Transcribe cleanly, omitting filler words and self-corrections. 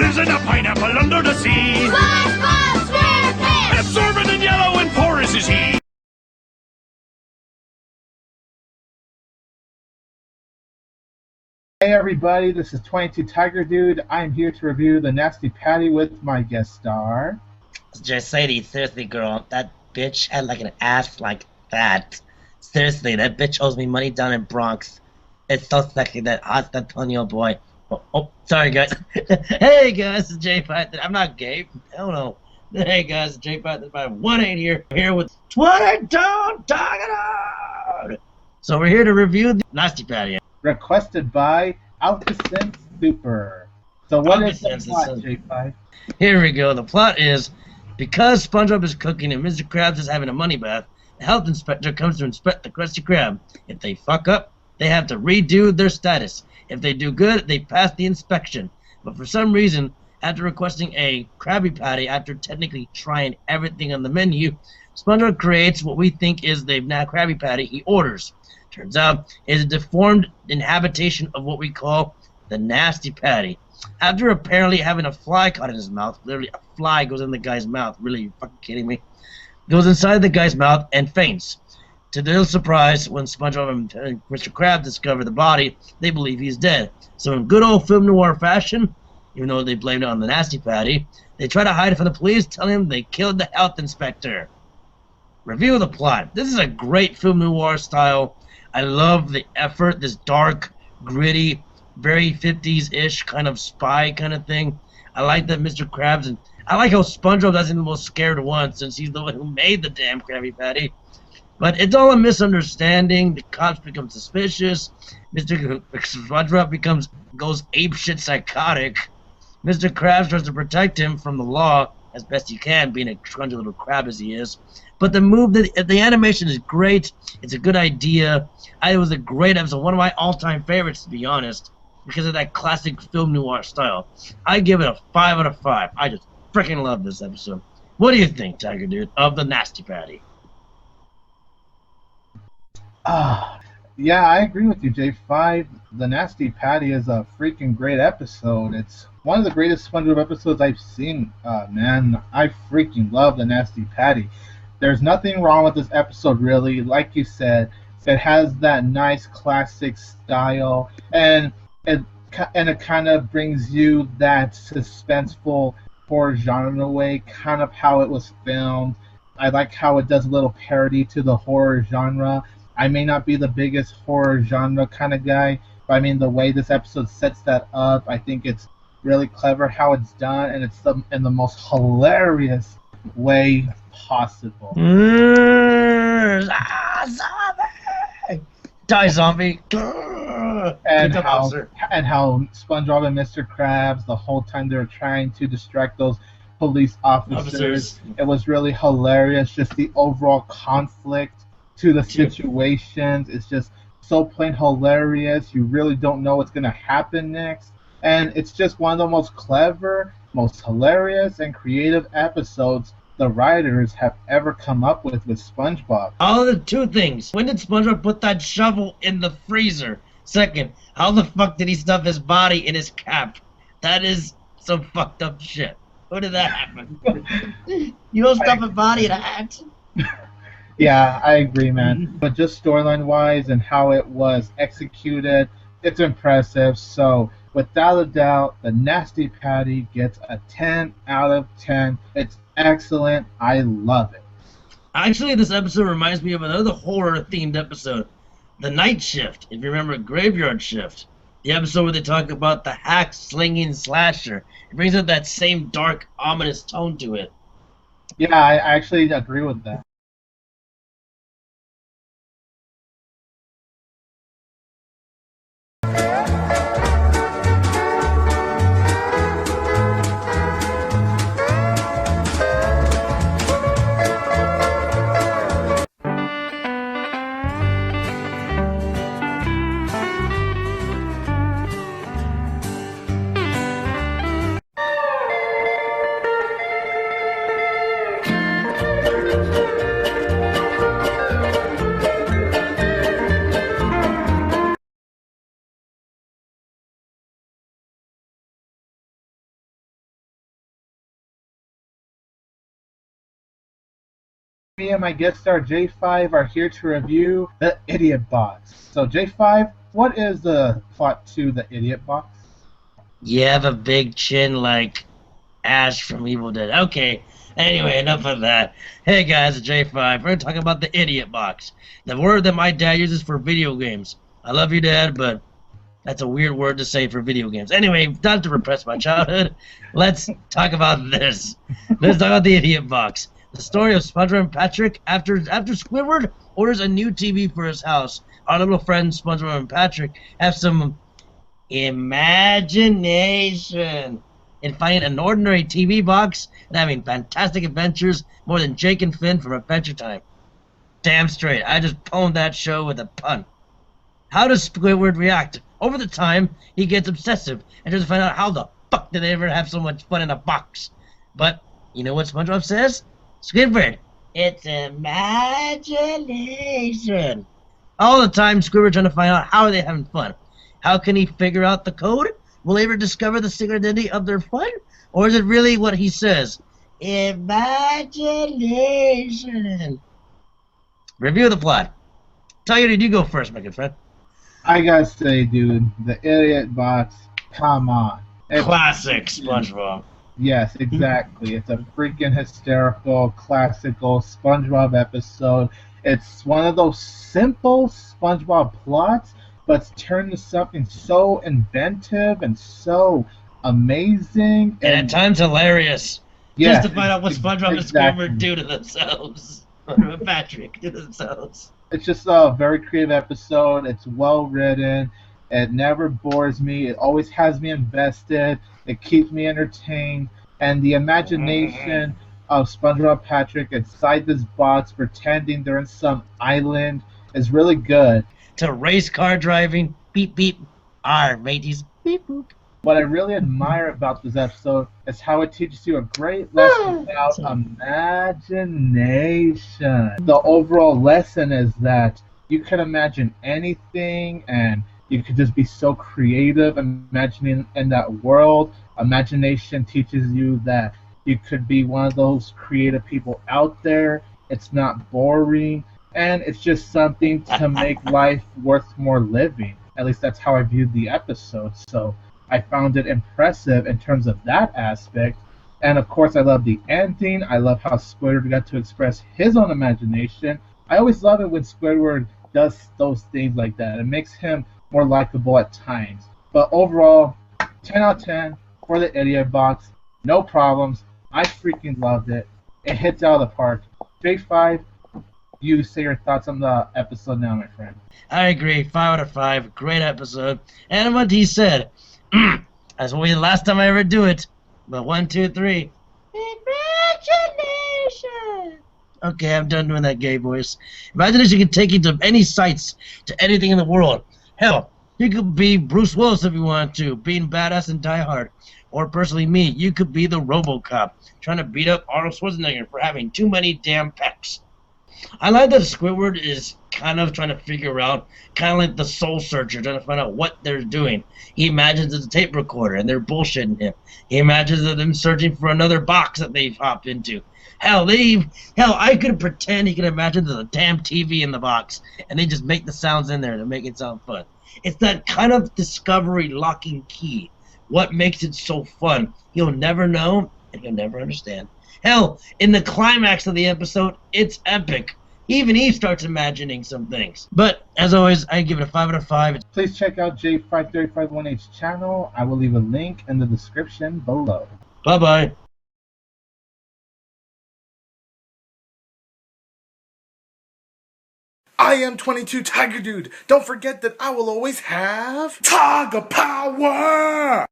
lives in a pineapple under the sea? SpongeBob SquarePants! Absorbent and yellow and porous is he. Hey everybody, this is 22 Tiger Dude. I'm here to review the Nasty Patty with my guest star. Just Sadie, seriously girl, that bitch had like an ass like that. Seriously, that bitch owes me money down in Bronx. It's so sexy, that hot Antonio boy. Oh, sorry guys. Hey guys, it's J5. I'm not gay. Hell no. Hey guys, it's J5. 1-8 here with 22 Tiger Dude. So we're here to review the Nasty Patty. Requested by Alcacent Super. So what is the plot, J5? Here we go. The plot is, because SpongeBob is cooking and Mr. Krabs is having a money bath, the health inspector comes to inspect the Krusty Krab. If they fuck up, they have to redo their status. If they do good, they pass the inspection. But for some reason, after requesting a Krabby Patty, after technically trying everything on the menu, SpongeBob creates what we think is the now Krabby Patty he orders. Turns out, it is a deformed inhabitation of what we call the Nasty Patty. After apparently having a fly caught in his mouth, literally a fly goes in the guy's mouth, really, you fucking kidding me? Goes inside the guy's mouth and faints. To their surprise, when SpongeBob and Mr. Krabs discover the body, they believe he's dead. So in good old film noir fashion, even though they blamed it on the Nasty Patty, they try to hide it from the police, telling him they killed the health inspector. Review of the plot. This is a great film noir style. I love the effort, this dark, gritty, very 50s-ish kind of spy kind of thing. I like that Mr. Krabs, and I like how SpongeBob doesn't the most scared one since he's the one who made the damn Krabby Patty. But it's all a misunderstanding. The cops become suspicious. Mr. SpongeBob goes apeshit psychotic. Mr. Krabs tries to protect him from the law as best he can, being a scrunchy little crab as he is. But the animation is great. It's a good idea. It was a great episode, one of my all-time favorites, to be honest, because of that classic film noir style. I give it a 5 out of 5. I just freaking love this episode. What do you think, Tiger Dude, of the Nasty Patty? Yeah, I agree with you, J5. The Nasty Patty is a freaking great episode. It's one of the greatest SpongeBob episodes I've seen, man. I freaking love the Nasty Patty. There's nothing wrong with this episode, really. Like you said, it has that nice classic style, and it kind of brings you that suspenseful horror genre in a way, kind of how it was filmed. I like how it does a little parody to the horror genre. I may not be the biggest horror genre kind of guy, but I mean, the way this episode sets that up, I think it's really clever how it's done, and it's in the most hilarious way possible. Die, zombie! And how SpongeBob and Mr. Krabs, the whole time they were trying to distract those police officers. It was really hilarious. Just the overall conflict to the situations. It's just so plain hilarious. You really don't know what's going to happen next. And it's just one of the most clever, most hilarious, and creative episodes the writers have ever come up with SpongeBob. All the two things. When did SpongeBob put that shovel in the freezer? Second, how the fuck did he stuff his body in his cap? That is some fucked up shit. How did that happen? You don't stuff a body in a hat? Yeah, I agree, man. But just storyline-wise and how it was executed, it's impressive. So, without a doubt, the Nasty Patty gets a 10 out of 10. It's excellent. I love it. Actually, this episode reminds me of another horror-themed episode, The Night Shift. If you remember, Graveyard Shift. The episode where they talk about the hack-slinging slasher. It brings up that same dark, ominous tone to it. Yeah, I actually agree with that. Me and my guest star J5 are here to review the Idiot Box. So J5, what is the plot to the Idiot Box? You have a big chin like Ash from Evil Dead. Okay, anyway, enough of that. Hey guys, it's J5. We're going to talk about the Idiot Box. The word that my dad uses for video games. I love you, Dad, but that's a weird word to say for video games. Anyway, not to repress my childhood, let's talk about this. Let's talk about the Idiot Box. The story of SpongeBob and Patrick after Squidward orders a new TV for his house. Our little friends SpongeBob and Patrick have some imagination in finding an ordinary TV box and having fantastic adventures more than Jake and Finn from Adventure Time. Damn straight, I just pwned that show with a pun. How does Squidward react? Over the time, he gets obsessive and tries to find out how the fuck did they ever have so much fun in a box. But, you know what SpongeBob says? Squidward, it's imagination. All the time, Squidward trying to find out how are they having fun. How can he figure out the code? Will they ever discover the secret identity of their fun? Or is it really what he says? Imagination. Review the plot. Tiger, did you go first, my good friend? I gotta say, dude, the Idiot Box, come on. Classic SpongeBob. Yes, exactly. It's a freaking hysterical, classical SpongeBob episode. It's one of those simple SpongeBob plots, but it's turned into something so inventive and so amazing. And at times hilarious. Yes, Just to find out what SpongeBob exactly. and Squidward do to themselves. Or Patrick do themselves. It's just a very creative episode. It's well written. It never bores me. It always has me invested. It keeps me entertained. And the imagination of SpongeBob and Patrick inside this box pretending they're in some island is really good. To race car driving, beep beep, R mateys, beep boop. What I really admire about this episode is how it teaches you a great lesson about imagination. The overall lesson is that you can imagine anything and you could just be so creative imagining in that world. Imagination teaches you that you could be one of those creative people out there. It's not boring, and it's just something to make life worth more living. At least that's how I viewed the episode. So I found it impressive in terms of that aspect. And of course, I love the ending. I love how Squidward got to express his own imagination. I always love it when Squidward does those things like that. It makes him more likable at times. But overall, 10 out of 10 for the Idiot Box. No problems. I freaking loved it. It hits out of the park. J5, you say your thoughts on the episode now, my friend. I agree. 5 out of 5. Great episode. And what he said. That's what we last time I ever do it. But 1, 2, 3. Imagination. Okay, I'm done doing that gay voice. Imagination can take you to any sights, to anything in the world. Hell, you could be Bruce Willis if you wanted to, being badass and Die Hard. Or personally me, you could be the RoboCop, trying to beat up Arnold Schwarzenegger for having too many damn pecs. I like that Squidward is kind of trying to figure out, kind of like the soul searcher, trying to find out what they're doing. He imagines it's a tape recorder and they're bullshitting him. He imagines them searching for another box that they've hopped into. Hell, I could pretend he could imagine there's a damn TV in the box, and they just make the sounds in there to make it sound fun. It's that kind of discovery locking key. What makes it so fun? You'll never know, and you'll never understand. Hell, in the climax of the episode, it's epic. Even he starts imagining some things. But, as always, I give it a 5 out of 5. Please check out J5351H's channel. I will leave a link in the description below. Bye-bye. I am 22 Tiger Dude. Don't forget that I will always have Tiger Power!